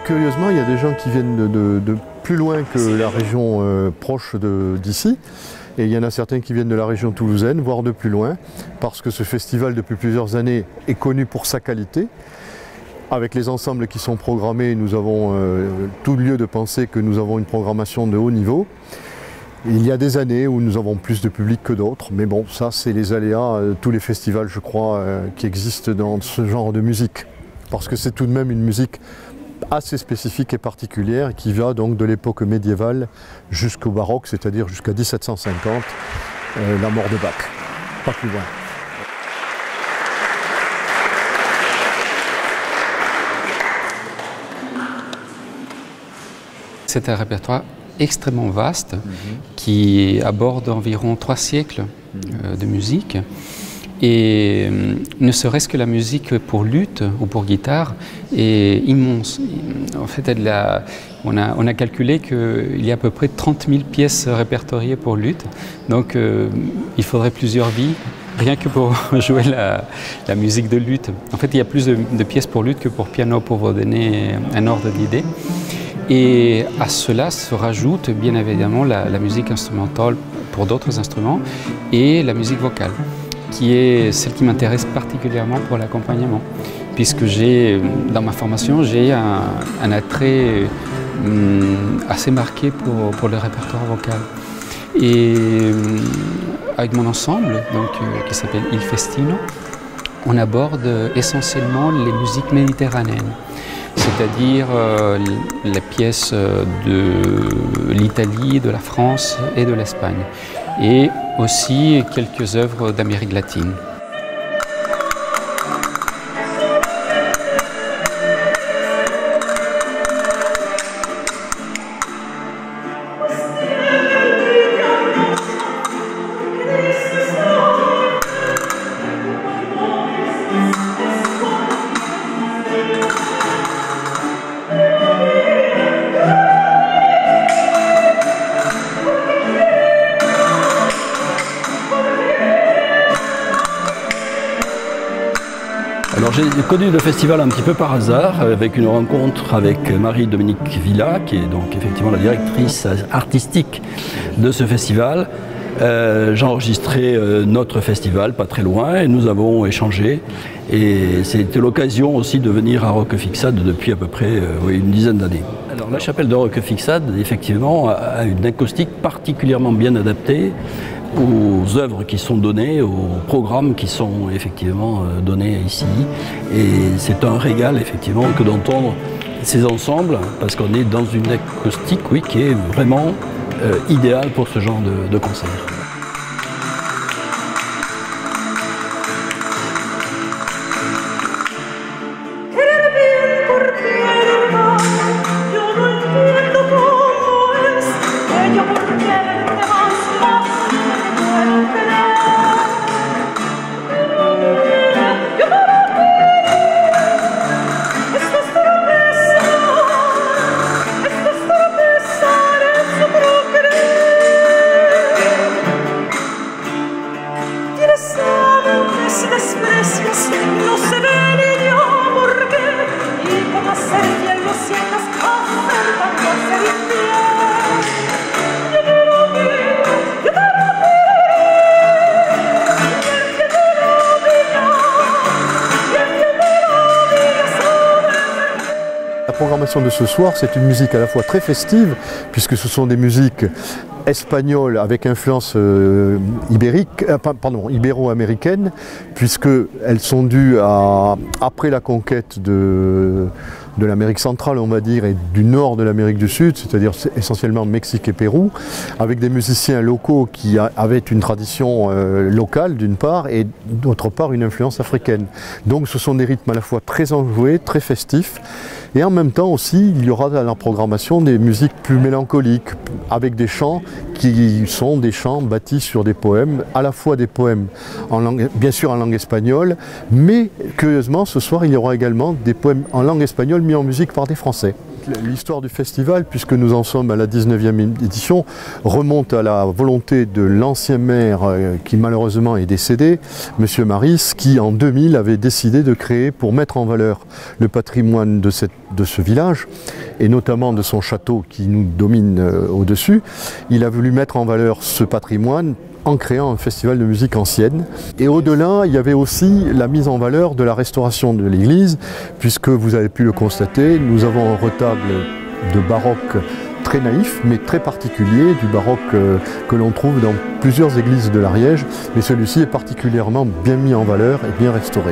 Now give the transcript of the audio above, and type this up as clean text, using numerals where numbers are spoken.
curieusement, il y a des gens qui viennent de plus loin que la région proche d'ici. Et il y en a certains qui viennent de la région toulousaine, voire de plus loin, parce que ce festival, depuis plusieurs années, est connu pour sa qualité. Avec les ensembles qui sont programmés, nous avons tout lieu de penser que nous avons une programmation de haut niveau. Il y a des années où nous avons plus de public que d'autres, mais bon, ça c'est les aléas de tous les festivals, je crois, qui existent dans ce genre de musique. Parce que c'est tout de même une musique assez spécifique et particulière qui va donc de l'époque médiévale jusqu'au baroque, c'est-à-dire jusqu'à 1750, la mort de Bach, pas plus loin. C'est un répertoire extrêmement vaste qui aborde environ 3 siècles de musique. Et ne serait-ce que la musique pour luth ou pour guitare est immense. En fait, on a calculé qu'il y a à peu près 30 000 pièces répertoriées pour luth. Donc il faudrait plusieurs vies, rien que pour jouer la musique de luth. En fait, il y a plus de pièces pour luth que pour piano, pour vous donner un ordre d'idée. Et à cela se rajoute bien évidemment la musique instrumentale pour d'autres instruments et la musique vocale, qui est celle qui m'intéresse particulièrement pour l'accompagnement, puisque dans ma formation, j'ai un attrait assez marqué pour le répertoire vocal. Et avec mon ensemble, qui s'appelle Il Festino, on aborde essentiellement les musiques méditerranéennes, c'est-à-dire les pièces de l'Italie, de la France et de l'Espagne, et aussi quelques œuvres d'Amérique latine. Alors j'ai connu le festival un petit peu par hasard, avec une rencontre avec Marie-Dominique Villa, qui est donc effectivement la directrice artistique de ce festival. J'ai enregistré notre festival pas très loin et nous avons échangé. Et c'était l'occasion aussi de venir à Roquefixade depuis à peu près une dizaine d'années. Alors la chapelle de Roquefixade, effectivement, a une acoustique particulièrement bien adaptée aux œuvres qui sont données, aux programmes qui sont effectivement donnés ici. Et c'est un régal effectivement que d'entendre ces ensembles, parce qu'on est dans une acoustique qui est vraiment idéale pour ce genre de concert. La programmation de ce soir, c'est une musique à la fois très festive, puisque ce sont des musiques espagnoles avec influence ibéro-américaine, puisqu'elles sont dues après la conquête de l'Amérique centrale, on va dire, et du nord de l'Amérique du Sud, c'est-à-dire essentiellement Mexique et Pérou, avec des musiciens locaux qui avaient une tradition locale d'une part, et d'autre part une influence africaine. Donc ce sont des rythmes à la fois très enjoués, très festifs, et en même temps aussi, il y aura dans la programmation des musiques plus mélancoliques, avec des chants qui sont des chants bâtis sur des poèmes, à la fois des poèmes bien sûr en langue espagnole, mais curieusement ce soir il y aura également des poèmes en langue espagnole mis en musique par des Français. l'histoire du festival, puisque nous en sommes à la 19e édition, remonte à la volonté de l'ancien maire qui malheureusement est décédé, M. Maris, qui en 2000 avait décidé de créer, pour mettre en valeur le patrimoine de ce village, et notamment de son château qui nous domine au-dessus, il a voulu mettre en valeur ce patrimoine en créant un festival de musique ancienne. Et au-delà, il y avait aussi la mise en valeur de la restauration de l'église, puisque vous avez pu le constater, nous avons un retable de baroque très naïf, mais très particulier, du baroque que l'on trouve dans plusieurs églises de l'Ariège, mais celui-ci est particulièrement bien mis en valeur et bien restauré.